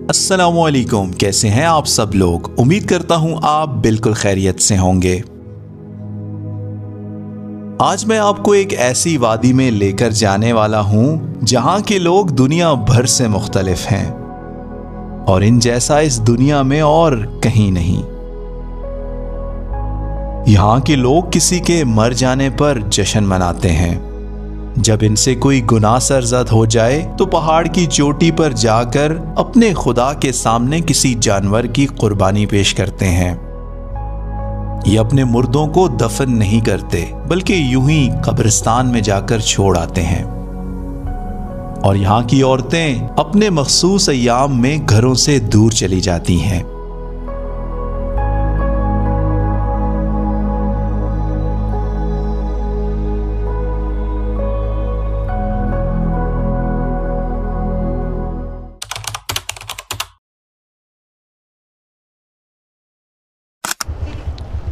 अस्सलामुअलैकुम, कैसे हैं आप सब लोग। उम्मीद करता हूं आप बिल्कुल खैरियत से होंगे। आज मैं आपको एक ऐसी वादी में लेकर जाने वाला हूं जहां के लोग दुनिया भर से मुख्तलिफ हैं और इन जैसा इस दुनिया में और कहीं नहीं। यहां के लोग किसी के मर जाने पर जश्न मनाते हैं। जब इनसे कोई गुनाह सरजद हो जाए तो पहाड़ की चोटी पर जाकर अपने खुदा के सामने किसी जानवर की कुर्बानी पेश करते हैं। ये अपने मुर्दों को दफन नहीं करते बल्कि यूं ही कब्रिस्तान में जाकर छोड़ आते हैं। और यहाँ की औरतें अपने मखसूस अय्याम में घरों से दूर चली जाती हैं।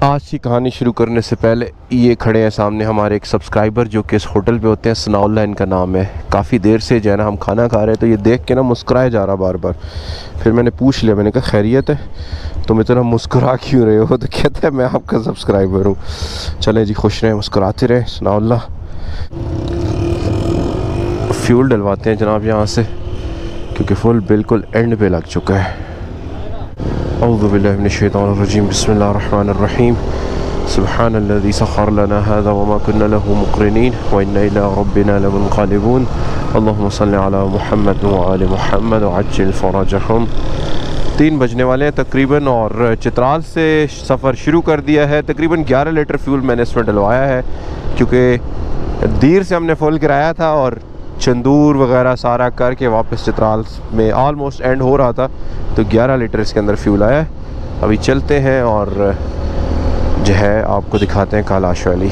आज की कहानी शुरू करने से पहले ये खड़े हैं सामने हमारे एक सब्सक्राइबर जो कि इस होटल पे होते हैं, सनाउल्लाह इनका नाम है। काफ़ी देर से जो है ना हम खाना खा रहे हैं तो ये देख के ना मुस्कुराया जा रहा बार बार। फिर मैंने पूछ लिया, मैंने कहा खैरियत है, तुम इतना मुस्कुरा क्यों रहे हो? तो कहता है मैं आपका सब्सक्राइबर हूँ। चलें जी, खुश रहें, मुस्कुराते रहें। सनाउल्लाह। फ्यूल डलवाते हैं जनाब यहाँ से क्योंकि फुल बिल्कुल एंड पे लग चुका है। औज़ु बिल्लाहि मिनश शैतानिर रजीम, बिस्मिल्लाहिर्रहमानिर्रहीम। सुब्हानल्लज़ी सख़्ख़र लना हाज़ा वमा कुन्ना लहू मुक़रिनीन व इन्ना इला रब्बिना लमुनक़लिबून। अल्लाहुम्मा सल्लि अला मुहम्मद व आलि मुहम्मद व अज्जिल फ़रजहुम। 3 बजने वाले हैं तकरीबन और चित्राल से सफ़र शुरू कर दिया है। तकरीबन 11 लीटर फ्यूल मैंने इसमें डलवाया है क्योंकि देर से हमने फुल कराया था और चंदूर वगैरह सारा करके वापस चित्राल में ऑलमोस्ट एंड हो रहा था तो 11 लीटर इसके अंदर फ्यूल आया है। अभी चलते हैं और जो है आपको दिखाते हैं कैलाश वैली।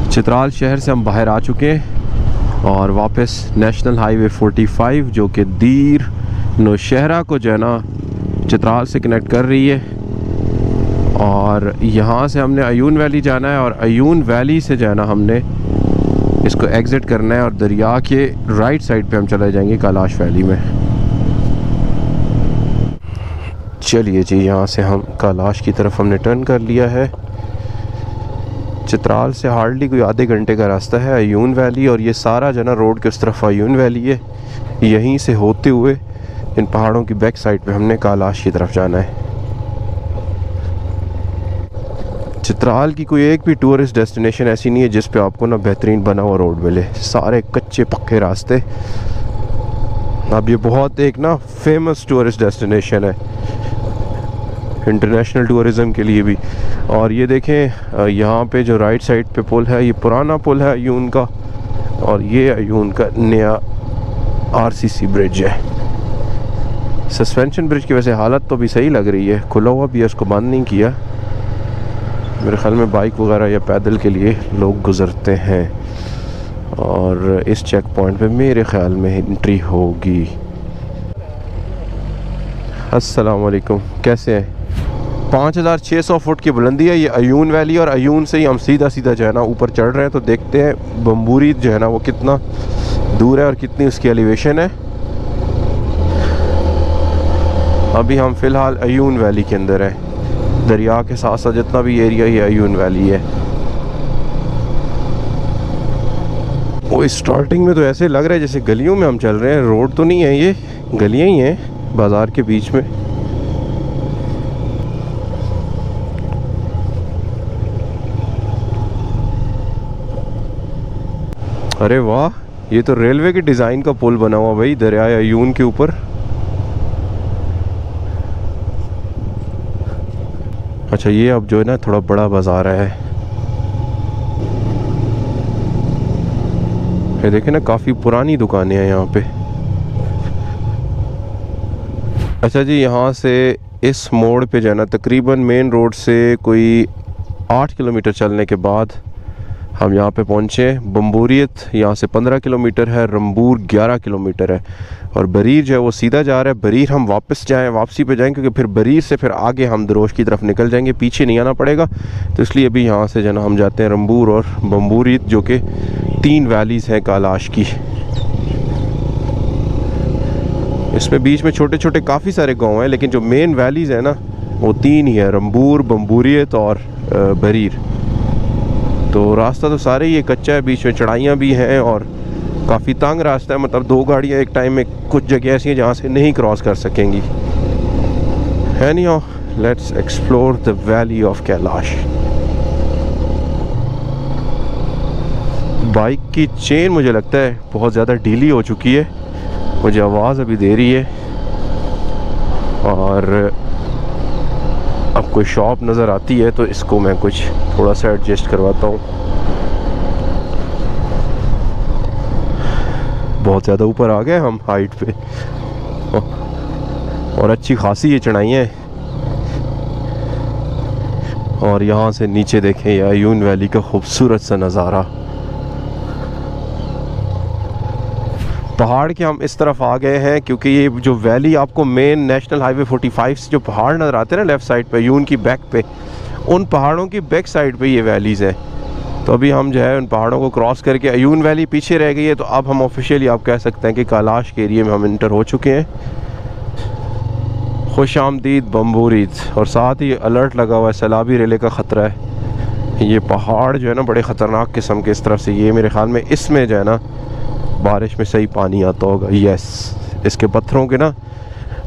चित्राल शहर से हम बाहर आ चुके हैं और वापस नेशनल हाईवे 45 जो कि दीर नौशहरा को जो है ना चित्राल से कनेक्ट कर रही है। और यहाँ से हमने अयून वैली जाना है और अयून वैली से जो है ना हमने इसको एग्ज़िट करना है और दरिया के राइट साइड पे हम चले जाएंगे कैलाश वैली में। चलिए जी, यहाँ से हम कैलाश की तरफ हमने टर्न कर लिया है। चित्राल से हार्डली कोई आधे घंटे का रास्ता है अयून वैली और ये सारा जो ना रोड के उस तरफ अयून वैली है। यहीं से होते हुए इन पहाड़ों की बैक साइड पे हमने कैलाश की तरफ जाना है। चित्राल की कोई एक भी टूरिस्ट डेस्टिनेशन ऐसी नहीं है जिस पे आपको ना बेहतरीन बना हुआ रोड मिले। सारे कच्चे पक्के रास्ते। अब ये बहुत एक ना फेमस टूरिस्ट डेस्टिनेशन है इंटरनेशनल टूरिज़म के लिए भी। और ये देखें यहाँ पे जो राइट साइड पे पुल है ये पुराना पुल है अयून का और ये अयून का नया आरसीसी ब्रिज है। सस्पेंशन ब्रिज की वैसे हालत तो भी सही लग रही है, खुला हुआ भी है, उसको बंद नहीं किया। मेरे ख्याल में बाइक वगैरह या पैदल के लिए लोग गुज़रते हैं। और इस चेक पॉइंट पे मेरे ख्याल में एंट्री होगी। अस्सलाम वालेकुम, कैसे हैं? 5600 फुट की बुलंदी है ये अयून वैली और अयून से ही हम सीधा सीधा जो है ना ऊपर चढ़ रहे हैं। तो देखते हैं बम्बूरी जो है ना वो कितना दूर है और कितनी उसकी एलिवेशन है। अभी हम फ़िलहाल अयून वैली के अंदर हैं। दरिया के साथ साथ जितना भी एरिया ये अयून वैली है। वो स्टार्टिंग में तो ऐसे लग रहा है जैसे गलियों में हम चल रहे हैं। रोड तो नहीं है, ये गलियां ही हैं बाज़ार के बीच में। अरे वाह, ये तो रेलवे के डिज़ाइन का पुल बना हुआ भाई दरिया अयून के ऊपर। अच्छा, ये अब जो है ना थोड़ा बड़ा बाज़ार है। ये देखें ना, काफ़ी पुरानी दुकानें हैं यहाँ पे। अच्छा जी, यहाँ से इस मोड़ पे जो है ना तकरीबन मेन रोड से कोई 8 किलोमीटर चलने के बाद हम यहाँ पे पहुँचे। बम्बूरियत यहाँ से 15 किलोमीटर है, रंबूर 11 किलोमीटर है और बरीर जो है वो सीधा जा रहा है। बरीर हम वापसी पे जाएं क्योंकि फिर बरीर से फिर आगे हम दरोश की तरफ निकल जाएंगे, पीछे नहीं आना पड़ेगा। तो इसलिए अभी यहाँ से जो है हम जाते हैं रंबूर और बम्बूरियत, जो कि 3 वैलीज़ हैं कैलाश की। इसमें बीच में छोटे छोटे काफ़ी सारे गांव हैं, लेकिन जो मेन वैलीज़ है ना वो 3 ही है, रंबूर, बम्बूरियत और बरीर। तो रास्ता तो सारे ही कच्चा है, बीच में चढ़ाइयाँ भी हैं और काफ़ी तंग रास्ता है। मतलब 2 गाड़ियाँ एक टाइम में, कुछ जगह ऐसी हैं जहाँ से नहीं क्रॉस कर सकेंगी। है नहीं हो, let's explore the valley of Kailash. Bike की चेन मुझे लगता है बहुत ज़्यादा ढीली हो चुकी है, मुझे आवाज़ अभी दे रही है। और अब कोई शॉप नज़र आती है तो इसको मैं कुछ थोड़ा सा एडजस्ट करवाता हूँ। बहुत ज़्यादा ऊपर आ गए हम हाइट पे, और अच्छी खासी ये चढ़ाइयाँ हैं। और यहाँ से नीचे देखें ये अयून वैली का खूबसूरत सा नज़ारा। पहाड़ के हम इस तरफ आ गए हैं क्योंकि ये जो वैली आपको मेन नेशनल हाईवे 45 से जो पहाड़ नज़र आते हैं ना लेफ़्ट साइड पे, यून की बैक पे, उन पहाड़ों की बैक साइड पे ये वैलीज़ हैं। तो अभी हम जो है उन पहाड़ों को क्रॉस करके, अयून वैली पीछे रह गई है, तो अब हम ऑफिशियली आप कह सकते हैं कि कैलाश के एरिया में हम इंटर हो चुके हैं। खुश आमदीद बम्बूरीद। और साथ ही अलर्ट लगा हुआ है, सैलाबी रेले का ख़तरा है। ये पहाड़ जो है ना बड़े ख़तरनाक किस्म के इस तरफ से, ये मेरे ख़्याल में इसमें जो है ना बारिश में सही पानी आता होगा। यस, इसके पत्थरों के ना,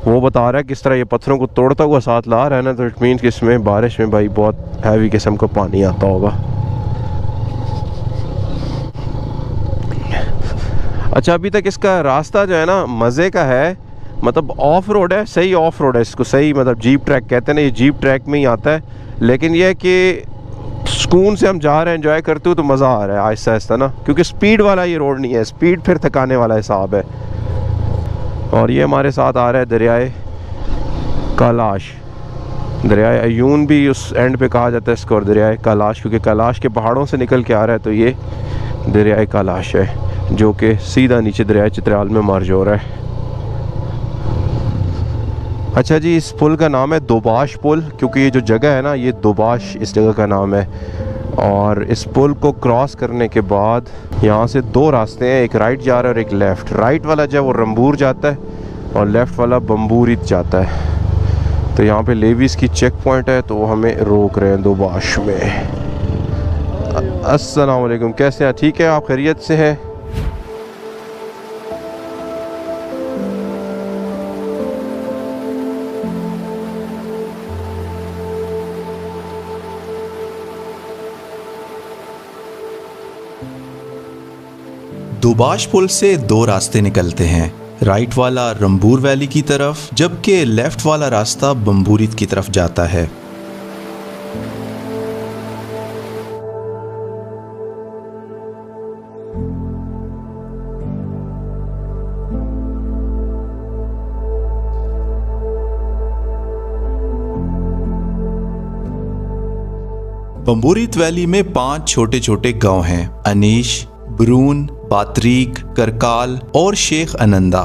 वो बता रहा है किस तरह ये पत्थरों को तोड़ता हुआ साथ ला रहा है ना, तो इट मीन्स कि इसमें बारिश में भाई बहुत हैवी किस्म का पानी आता होगा। अच्छा, अभी तक इसका रास्ता जो है ना मज़े का है, मतलब ऑफ रोड है, सही ऑफ रोड है, इसको सही मतलब जीप ट्रैक कहते हैं ना, ये जीप ट्रैक में ही आता है। लेकिन यह है कि सुकून से हम जा रहे हैं, एंजॉय करते हुए, तो मज़ा आ रहा है आहिस्ता आहिस्ता ना, क्योंकि स्पीड वाला ये रोड नहीं है, स्पीड फिर थकाने वाला हिसाब है। और ये हमारे साथ आ रहा है दरियाए कैलाश, दरियाए अयून भी उस एंड पे कहा जाता है इसको, और दरियाए कैलाश क्योंकि कैलाश के पहाड़ों से निकल के आ रहा है, तो ये दरियाए कैलाश है जो कि सीधा नीचे दरियाए चित्राल में मर्ज हो रहा है। अच्छा जी, इस पुल का नाम है दोबाश पुल, क्योंकि ये जो जगह है ना, ये दोबाश इस जगह का नाम है। और इस पुल को क्रॉस करने के बाद यहाँ से 2 रास्ते हैं, एक राइट जा रहा है और एक लेफ़्ट। राइट वाला जो है वो रंबूर जाता है और लेफ़्ट वाला बम्बूरित जाता है। तो यहाँ पे लेवीज़ की चेक पॉइंट है, तो वो हमें रोक रहे हैं दोबाश में। अस्सलाम वालेकुम, कैसे हैं? ठीक है, आप खैरियत से हैं? दोबाश पुल से 2 रास्ते निकलते हैं, राइट वाला रंबूर वैली की तरफ, जबकि लेफ्ट वाला रास्ता बम्बूरित की तरफ जाता है। बम्बूरित वैली में 5 छोटे छोटे गांव हैं, अनीश, ब्रून, बातरीक, करकाल और शेख अनंदा।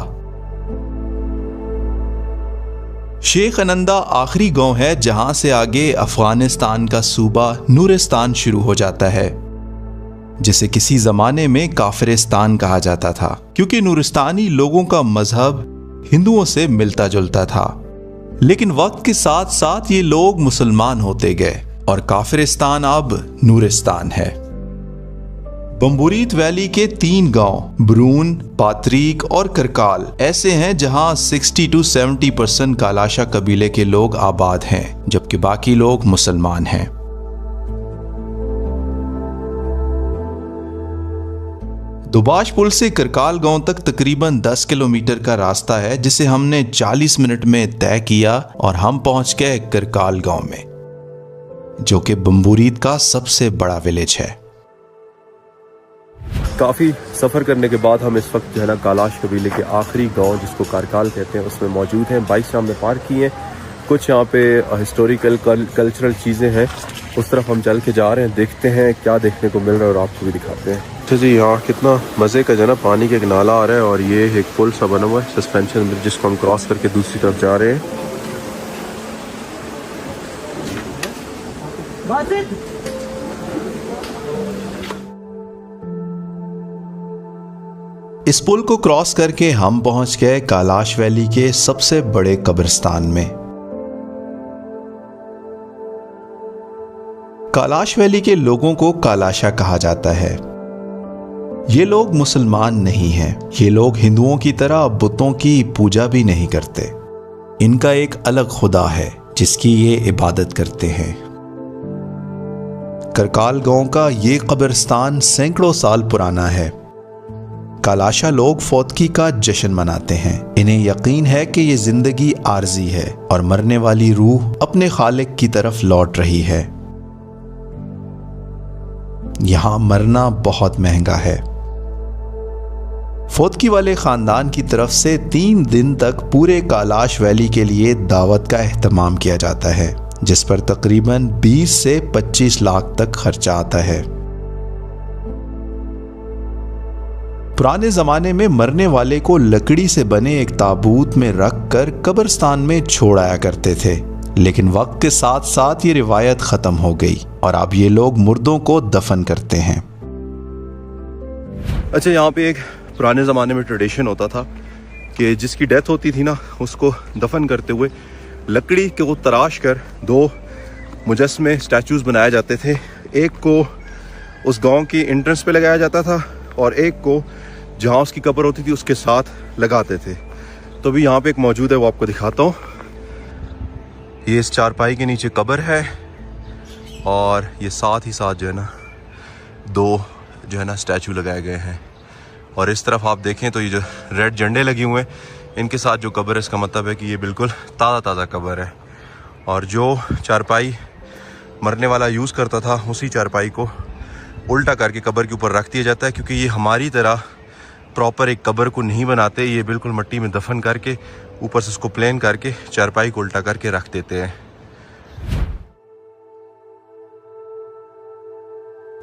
शेख अनंदा आखिरी गांव है जहां से आगे अफगानिस्तान का सूबा नूरिस्तान शुरू हो जाता है, जिसे किसी जमाने में काफिरिस्तान कहा जाता था, क्योंकि नूरिस्तानी लोगों का मजहब हिंदुओं से मिलता जुलता था। लेकिन वक्त के साथ साथ ये लोग मुसलमान होते गए और काफिरिस्तान अब नूरिस्तान है। बम्बूरित वैली के 3 गांव ब्रून, बातरीक और करकाल ऐसे हैं जहां 60 to 70% कालाशा कबीले के लोग आबाद हैं, जबकि बाकी लोग मुसलमान हैं। दोबाश पुल से करकाल गांव तक तकरीबन 10 किलोमीटर का रास्ता है, जिसे हमने 40 मिनट में तय किया और हम पहुंच गए करकाल गांव में, जो कि बम्बूरित का सबसे बड़ा विलेज है। काफ़ी सफ़र करने के बाद हम इस वक्त जो है ना कैलाश कबीले के आखिरी गांव, जिसको करकाल कहते हैं, उसमें मौजूद हैं। बाइक हमने पार्क की हैं। कुछ यहाँ पे हिस्टोरिकल कल्चरल चीज़ें हैं, उस तरफ हम चल के जा रहे हैं, देखते हैं क्या देखने को मिल रहा है और आपको भी दिखाते हैं। अच्छा जी, यहाँ कितना मज़े का जो है ना पानी का एक नाला आ रहा है और ये एक पुल सा बना हुआ है सस्पेंशन ब्रिज, जिसको हम क्रॉस करके दूसरी तरफ जा रहे हैं। इस पुल को क्रॉस करके हम पहुंच गए कैलाश वैली के सबसे बड़े कब्रिस्तान में। कैलाश वैली के लोगों को कालाशा कहा जाता है। ये लोग मुसलमान नहीं हैं। ये लोग हिंदुओं की तरह बुतों की पूजा भी नहीं करते। इनका एक अलग खुदा है जिसकी ये इबादत करते हैं। करकाल गांव का ये कब्रिस्तान सैकड़ों साल पुराना है। कालाशा लोग फौतगी का जश्न मनाते हैं। इन्हें यकीन है कि ये जिंदगी आर्जी है और मरने वाली रूह अपने खालिक की तरफ लौट रही है। यहां मरना बहुत महंगा है। फौतगी वाले खानदान की तरफ से 3 दिन तक पूरे कैलाश वैली के लिए दावत का एहतमाम किया जाता है, जिस पर तकरीबन 20 से 25 लाख तक खर्चा आता है। पुराने जमाने में मरने वाले को लकड़ी से बने एक ताबूत में रखकर कब्रिस्तान में छोड़ आया करते थे, लेकिन वक्त के साथ साथ ये रिवायत खत्म हो गई और अब ये लोग मुर्दों को दफन करते हैं। अच्छा, यहाँ पे एक पुराने ज़माने में ट्रेडिशन होता था कि जिसकी डेथ होती थी ना, उसको दफन करते हुए लकड़ी को तराश कर 2 मुजस्मे स्टैचूज़ बनाए जाते थे। एक को उस गांव की एंट्रेंस पे लगाया जाता था और एक को जहाँ उसकी कब्र होती थी उसके साथ लगाते थे। तो अभी यहाँ पे एक मौजूद है, वो आपको दिखाता हूँ। ये इस चारपाई के नीचे कब्र है और ये साथ ही साथ जो है ना 2 जो है ना स्टैचू लगाए गए हैं। और इस तरफ आप देखें तो ये जो रेड झंडे लगे हुए हैं, इनके साथ जो कब्र है, इसका मतलब है कि ये बिल्कुल ताज़ा कब्र है। और जो चारपाई मरने वाला यूज़ करता था, उसी चारपाई को उल्टा करके कब्र के ऊपर रख दिया जाता है, क्योंकि ये हमारी तरह प्रॉपर एक कब्र को नहीं बनाते। ये बिल्कुल मिट्टी में दफन करके ऊपर से उसको प्लेन करके चारपाई को उल्टा करके रख देते हैं।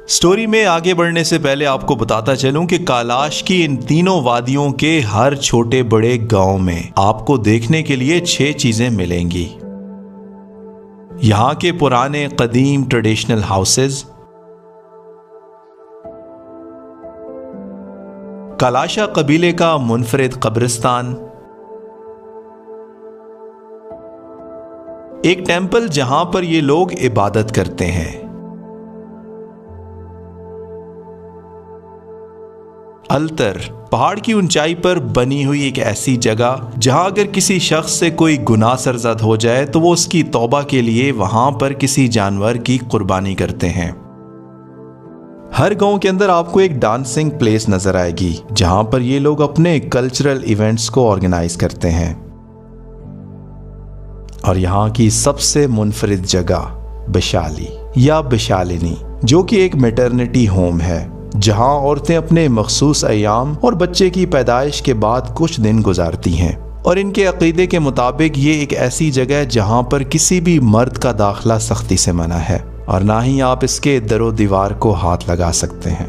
स्टोरी में आगे बढ़ने से पहले आपको बताता चलूं कि कैलाश की इन तीनों वादियों के हर छोटे बड़े गांव में आपको देखने के लिए 6 चीजें मिलेंगी। यहां के पुराने कदीम ट्रेडिशनल हाउसेस, कालाशा कबीले का मुनफरिद कब्रिस्तान, एक टेंपल जहां पर ये लोग इबादत करते हैं, अल्तर, पहाड़ की ऊंचाई पर बनी हुई एक ऐसी जगह जहां अगर किसी शख्स से कोई गुनाह सरजद हो जाए तो वो उसकी तौबा के लिए वहां पर किसी जानवर की कुर्बानी करते हैं। हर गांव के अंदर आपको एक डांसिंग प्लेस नजर आएगी जहां पर ये लोग अपने कल्चरल इवेंट्स को ऑर्गेनाइज करते हैं। और यहाँ की सबसे मुनफरिद जगह बिशाली या बिशालिनी, जो कि एक मैटरनिटी होम है, जहां औरतें अपने मखसूस अयाम और बच्चे की पैदाइश के बाद कुछ दिन गुजारती हैं। और इनके अकीदे के मुताबिक ये एक ऐसी जगह है जहां पर किसी भी मर्द का दाखिला सख्ती से मना है और ना ही आप इसके दरो दीवार को हाथ लगा सकते हैं।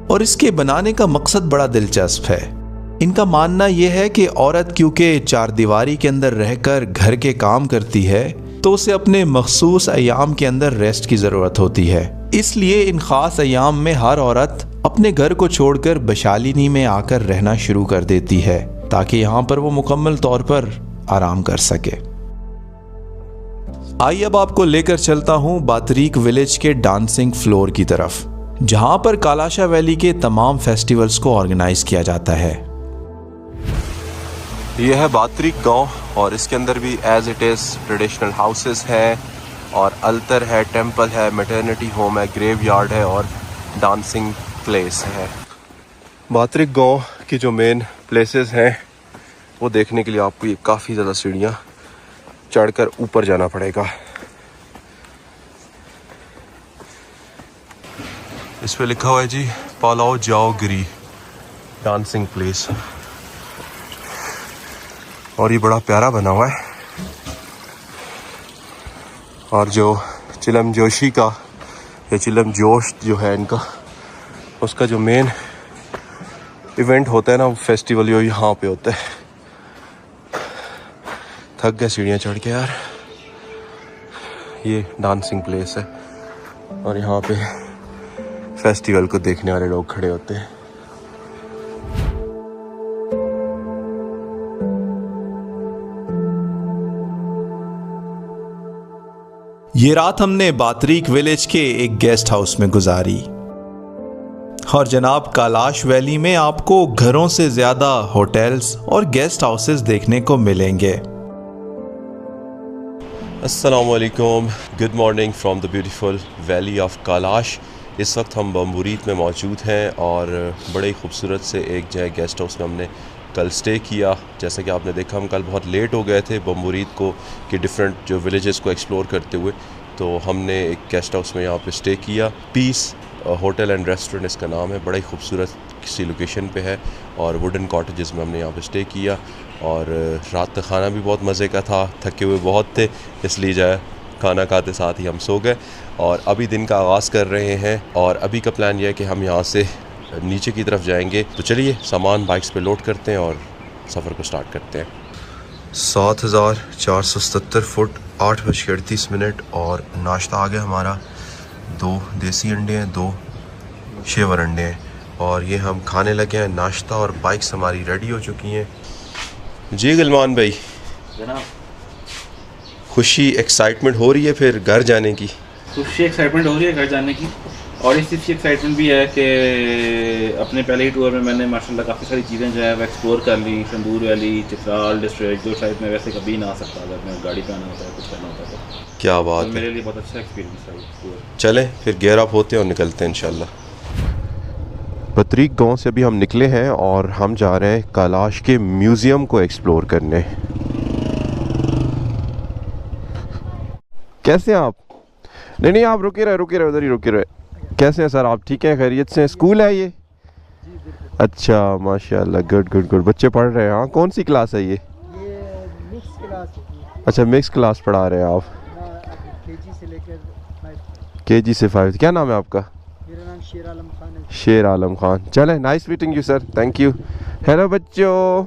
और इसके बनाने का मकसद बड़ा दिलचस्प है। इनका मानना यह है कि औरत क्योंकि 4 दीवारी के अंदर रहकर घर के काम करती है तो उसे अपने मखसूस अयाम के अंदर रेस्ट की ज़रूरत होती है। इसलिए इन ख़ास अयाम में हर औरत अपने घर को छोड़कर बिशालिनी में आकर रहना शुरू कर देती है ताकि यहाँ पर वो मुकम्मल तौर पर आराम कर सके। आइए अब आपको लेकर चलता हूँ बातरीक विलेज के डांसिंग फ्लोर की तरफ, जहाँ पर कैलाशा वैली के तमाम फेस्टिवल्स को ऑर्गेनाइज किया जाता है। ये है बातरीक गांव और इसके अंदर भी as it is traditional houses हैं और अल्तर है, टेंपल है, मैटरनिटी होम है, ग्रेवयार्ड है और डांसिंग प्लेस है। बातरीक गांव की जो मेन प्लेसेस हैं वो देखने के लिए आपको ये काफ़ी ज़्यादा सीढ़ियाँ चढ़कर ऊपर जाना पड़ेगा। इस पे लिखा हुआ है जी पालाओ जाओ गिरी डांसिंग प्लेस, और ये बड़ा प्यारा बना हुआ है। और जो चिलम जोशी का या चिलम जोश जो है इनका, उसका जो मेन इवेंट होता है ना, वो फेस्टिवल यो यहाँ पे होता है। थक गए सीढ़ियाँ चढ़ के यार। ये डांसिंग प्लेस है और यहाँ पे फेस्टिवल को देखने वाले लोग खड़े होते हैं। ये रात हमने बातरीक विलेज के एक गेस्ट हाउस में गुजारी और जनाब कैलाश वैली में आपको घरों से ज्यादा होटल्स और गेस्ट हाउसेस देखने को मिलेंगे। अस्सलाम वालेकुम, good morning from the beautiful valley of Kailash. इस वक्त हम बम्बुरीत में मौजूद हैं और बड़े ही खूबसूरत से एक जो है गेस्ट हाउस में हमने कल स्टे किया। जैसा कि आपने देखा हम कल बहुत लेट हो गए थे बम्बुरीत को कि डिफरेंट जो विलेजेस को एक्सप्लोर करते हुए, तो हमने एक गेस्ट हाउस में यहाँ पे स्टे किया। पीस होटल एंड रेस्टोरेंट इसका नाम है। बड़ा ही खूबसूरत किसी लोकेशन पे है और वुडन कॉटेजेस में हमने यहाँ पे स्टे किया। और रात का खाना भी बहुत मज़े का था, थके हुए बहुत थे, इसलिए जो है खाना खाते साथ ही हम सो गए और अभी दिन का आगाज़ कर रहे हैं। और अभी का प्लान यह है कि हम यहाँ से नीचे की तरफ जाएंगे। तो चलिए सामान बाइक्स पे लोड करते हैं और सफ़र को स्टार्ट करते हैं। 7477 फुट 8:38 और नाश्ता आ गया हमारा। 2 देसी अंडे हैं, 2 शेवर अंडे हैं और ये हम खाने लगे हैं नाश्ता। और बाइक्स हमारी रेडी हो चुकी हैं। जी गलमान भाई, जनाब खुशी एक्साइटमेंट हो रही है फिर घर जाने की? खुशी एक्साइटमेंट हो रही है घर जाने की, और इस चीज़ की एक्साइटमेंट भी है कि अपने पहले ही टूर में मैंने माशाल्लाह काफ़ी सारी चीज़ें जो है वो एक्सप्लोर कर ली। संदूर वैली, चित्राल डिस्ट्रिक्ट, जो शायद मैं वैसे कभी ना आ सकता अगर मैं गाड़ी पे आना होता है, कुछ करना होता है। क्या बात तो है, मेरे लिए बहुत अच्छा एक्सपीरियंस है टूर। चलें फिर गेयर अप होते हैं और निकलते हैं इंशाल्लाह। बतरीक गांव से अभी हम निकले हैं और हम जा रहे हैं कैलाश के म्यूज़ियम को एक्सप्लोर करने। कैसे हैं आप? नहीं आप रुके रहे उधर ही रुके रहे। कैसे हैं सर आप? ठीक हैं, खैरियत से? स्कूल है ये? अच्छा माशाल्लाह, गुड। बच्चे पढ़ रहे हैं? हाँ, कौन सी क्लास है ये? मिक्स क्लास है। अच्छा मिक्स क्लास पढ़ा रहे हैं आप? केजी से लेकर 5। केजी से 5। क्या नाम है आपका? मेरा नाम शेर आलम खान है। शेर आलम खान। चले, nice meeting you sir, thank you. Hello बच्चों।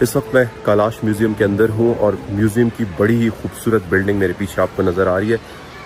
इस वक्त मैं कैलाश म्यूज़ियम के अंदर हूँ और म्यूज़ियम की बड़ी ही खूबसूरत बिल्डिंग मेरे पीछे आपको नज़र आ रही है।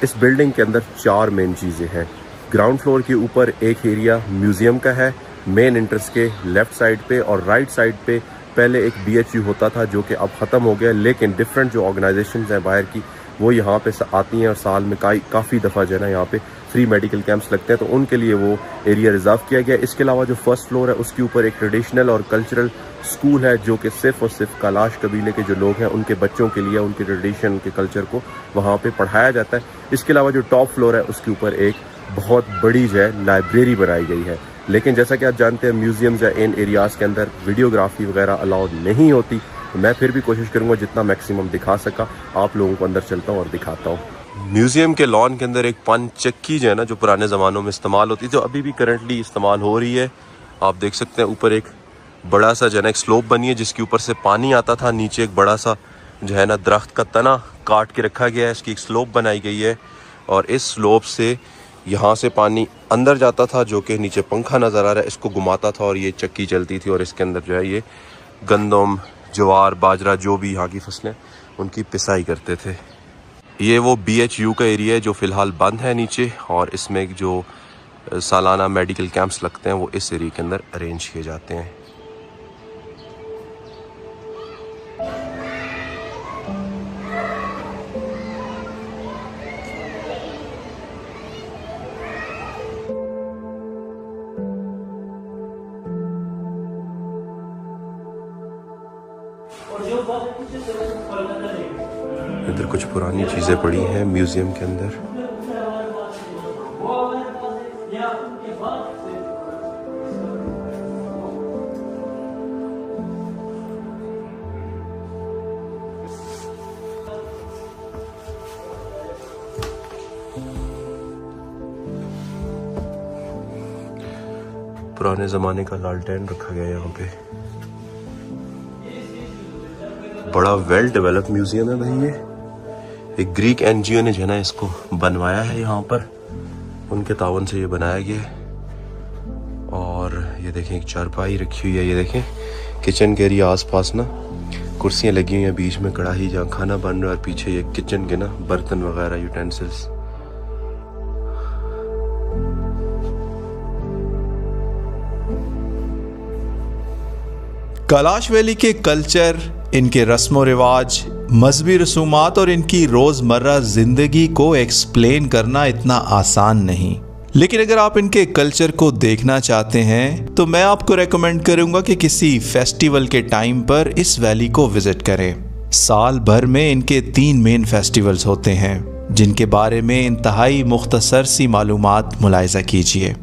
इस बिल्डिंग के अंदर 4 मेन चीज़ें हैं। ग्राउंड फ्लोर के ऊपर एक एरिया म्यूज़ियम का है, मेन एंट्रेंस के लेफ़्ट साइड पे, और राइट साइड पे पहले एक BHU होता था जो कि अब ख़त्म हो गया, लेकिन डिफरेंट जो ऑर्गेनाइजेशंस हैं बाहर की वो यहाँ पे आती हैं और साल में काफ़ी दफ़ा जो है ना यहाँ पे फ्री मेडिकल कैंप्स लगते हैं, तो उनके लिए वो एरिया रिजर्व किया गया। इसके अलावा जो फर्स्ट फ्लोर है उसके ऊपर एक ट्रेडिशनल और कल्चरल स्कूल है जो कि सिर्फ और सिर्फ कैलाश कबीले के जो लोग हैं उनके बच्चों के लिए उनके ट्रेडिशन, उनके कल्चर को वहाँ पे पढ़ाया जाता है। इसके अलावा जो टॉप फ्लोर है उसके ऊपर एक बहुत बड़ी जो है लाइब्रेरी बनाई गई है। लेकिन जैसा कि आप जानते हैं म्यूज़ियम्स या इन एरियाज़ के अंदर वीडियोग्राफी वगैरह अलाउड नहीं होती, तो मैं फिर भी कोशिश करूँगा जितना मैक्सिमम दिखा सका आप लोगों को अंदर चलता हूँ और दिखाता हूँ। म्यूज़ियम के लॉन के अंदर एक पंच चक्की जो है ना, जो पुराने ज़मानों में इस्तेमाल होती थी, जो अभी भी करंटली इस्तेमाल हो रही है। आप देख सकते हैं ऊपर एक बड़ा सा जो है ना एक स्लोप बनी है जिसके ऊपर से पानी आता था। नीचे एक बड़ा सा जो है ना दरख्त का तना काट के रखा गया है, इसकी एक स्लोप बनाई गई है और इस स्लोप से यहाँ से पानी अंदर जाता था, जो कि नीचे पंखा नज़र आ रहा है, इसको घुमाता था और ये चक्की चलती थी और इसके अंदर जो है ये गंदम, ज्वार, बाजरा, जो भी यहाँ की फसलें उनकी पिसाई करते थे। ये वो BHU का एरिया है जो फ़िलहाल बंद है नीचे, और इसमें जो सालाना मेडिकल कैंप्स लगते हैं वो इस एरिया के अंदर अरेंज किए जाते हैं। इधर कुछ पुरानी चीज़ें पड़ी हैं म्यूज़ियम के अंदर। पुराने ज़माने का लालटेन रखा गया है यहाँ पे। बड़ा वेल डेवलप म्यूजियम है भाई ये। एक ग्रीक एनजीओ ने जो है ना इसको बनवाया है यहाँ पर, उनके तावन से ये बनाया गया है। और ये देखें एक चारपाई रखी हुई है, ये देखें किचन के एरिया आसपास ना कुर्सियाँ लगी हुई हैं, बीच में कढ़ाई जहाँ खाना बन रहा है और पीछे ये किचन के ना बर्तन वगैरह यूटेंसिल्स। कैलाश वैली के कल्चर, इनके रस्म व रिवाज, मजहबी रसूमात और इनकी रोज़मर्रा ज़िंदगी को एक्सप्लेन करना इतना आसान नहीं। लेकिन अगर आप इनके कल्चर को देखना चाहते हैं तो मैं आपको रेकमेंड करूंगा कि किसी फेस्टिवल के टाइम पर इस वैली को विजिट करें। साल भर में इनके 3 मेन फेस्टिवल्स होते हैं जिनके बारे में इंतहाई मुख्तसर सी मालूमात मुलाहिजा कीजिए।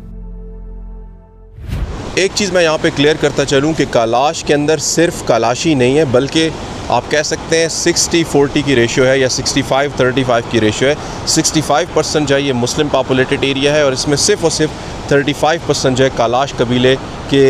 एक चीज़ मैं यहाँ पे क्लियर करता चलूँ कि कैलाश के अंदर सिर्फ कैलाशी नहीं है, बल्कि आप कह सकते हैं 60-40 की रेशियो है या 65-35 की रेशियो है। 65% जो है ये मुस्लिम पॉपुलेटेड एरिया है और इसमें सिर्फ और सिर्फ 35% जो है कैलाश कबीले के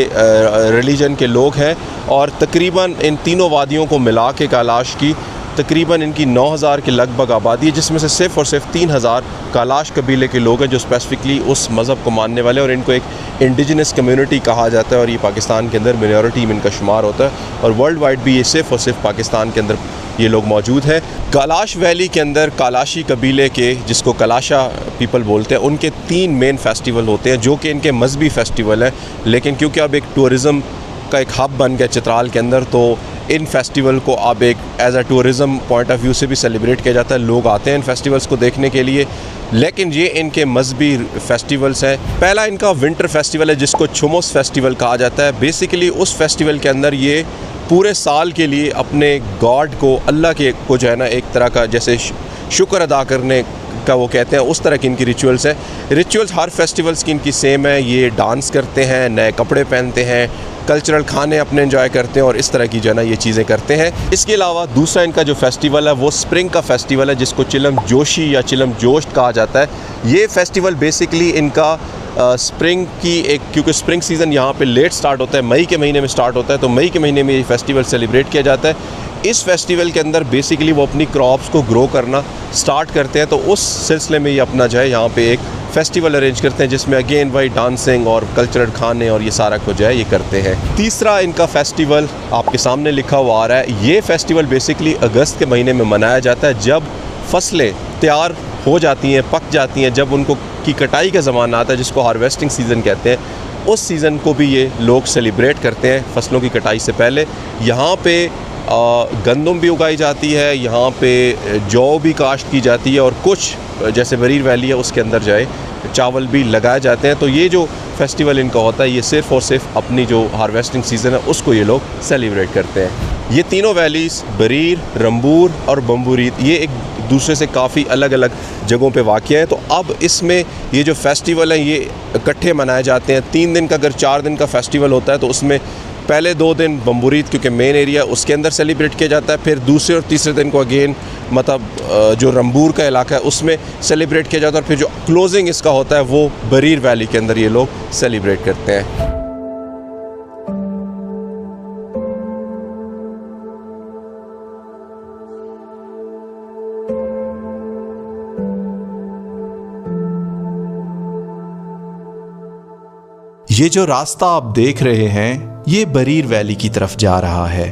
रिलीजन के लोग हैं। और तकरीबन इन तीनों वादियों को मिला के कैलाश की तकरीबन इनकी 9000 के लगभग आबादी है, जिसमें से सिर्फ और सिर्फ 3000 कैलाश कबीले के लोग हैं जो स्पेसिफिकली उस मज़हब को मानने वाले हैं और इनको एक इंडिजिनस कम्युनिटी कहा जाता है और ये पाकिस्तान के अंदर मिनॉरिटी में इनका शुमार होता है और वर्ल्ड वाइड भी ये सिर्फ और सिर्फ पाकिस्तान के अंदर ये लोग मौजूद हैं। कैलाश वैली के अंदर कैलाशी कबीले के, जिसको कैलाशा पीपल बोलते हैं, उनके 3 मेन फेस्टिवल होते हैं जो कि इनके मजहबी फेस्टिवल हैं। लेकिन क्योंकि अब एक टूरिज़म का एक हब बन गया चित्राल के अंदर, तो इन फेस्टिवल को अब एक as a tourism point of view से भी सेलिब्रेट किया जाता है। लोग आते हैं इन फेस्टिवल्स को देखने के लिए। लेकिन ये इनके मजहबी फेस्टिवल्स हैं। पहला इनका विंटर फेस्टिवल है जिसको छुमोस फेस्टिवल कहा जाता है। बेसिकली उस फेस्टिवल के अंदर ये पूरे साल के लिए अपने गॉड को, अल्लाह के को जो है ना एक तरह का जैसे शुक्र अदा करने का वो कहते हैं, उस तरह की इनकी रिचुअल्स है। रिचुअल्स हर फेस्टिवल्स की इनकी सेम है। ये डांस करते हैं, नए कपड़े पहनते हैं, कल्चरल खाने अपने एंजॉय करते हैं और इस तरह की जो है ना ये चीज़ें करते हैं। इसके अलावा दूसरा इनका जो फेस्टिवल है वो स्प्रिंग का फेस्टिवल है जिसको चिलम जोशी या चिलम जोश कहा जाता है। ये फेस्टिवल बेसिकली इनका स्प्रिंग की एक, क्योंकि स्प्रिंग सीज़न यहाँ पे लेट स्टार्ट होता है, मई के महीने में स्टार्ट होता है, तो मई के महीने में ये फेस्टिवल सेलिब्रेट किया जाता है। इस फेस्टिवल के अंदर बेसिकली वो अपनी क्रॉप्स को ग्रो करना स्टार्ट करते हैं, तो उस सिलसिले में ये अपना जो है यहाँ पे एक फेस्टिवल अरेंज करते हैं जिसमें अगेन वही डांसिंग और कल्चरल खाने और ये सारा कुछ है ये करते हैं। तीसरा इनका फेस्टिवल आपके सामने लिखा हुआ आ रहा है। ये फेस्टिवल बेसिकली अगस्त के महीने में मनाया जाता है जब फसलें तैयार हो जाती हैं, पक जाती हैं, जब उनको की कटाई का ज़माना आता है जिसको हार्वेस्टिंग सीज़न कहते हैं। उस सीज़न को भी ये लोग सेलिब्रेट करते हैं फसलों की कटाई से पहले। यहाँ पे गंदम भी उगाई जाती है, यहाँ पे जौ भी काश्त की जाती है और कुछ जैसे बरीर वैली है उसके अंदर जाए चावल भी लगाए जाते हैं। तो ये जो फेस्टिवल इनका होता है ये सिर्फ़ और सिर्फ अपनी जो हार्वेस्टिंग सीज़न है उसको ये लोग सेलिब्रेट करते हैं। ये तीनों वैलीज़ बरीर, रंबूर और बम्बूरीत ये एक दूसरे से काफ़ी अलग अलग जगहों पे वाक़ है। तो अब इसमें ये जो फेस्टिवल है ये इकट्ठे मनाए जाते हैं। 3 दिन का अगर 4 दिन का फेस्टिवल होता है तो उसमें पहले 2 दिन बम्बूरीत क्योंकि मेन एरिया उसके अंदर सेलिब्रेट किया जाता है, फिर दूसरे और तीसरे दिन को अगेन मतलब जो रंबूर का इलाका है उसमें सेलिब्रेट किया जाता है और फिर जो क्लोजिंग इसका होता है वो बरीर वैली के अंदर ये लोग सेलिब्रेट करते हैं। ये जो रास्ता आप देख रहे हैं ये बरीर वैली की तरफ जा रहा है।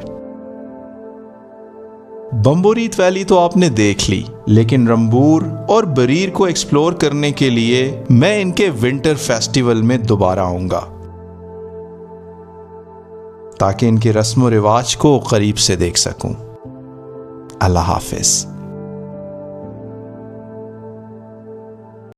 बम्बूरीत वैली तो आपने देख ली, लेकिन रंबूर और बरीर को एक्सप्लोर करने के लिए मैं इनके विंटर फेस्टिवल में दोबारा आऊंगा ताकि इनके रस्म व रिवाज को करीब से देख सकूं। अल्लाह हाफिज।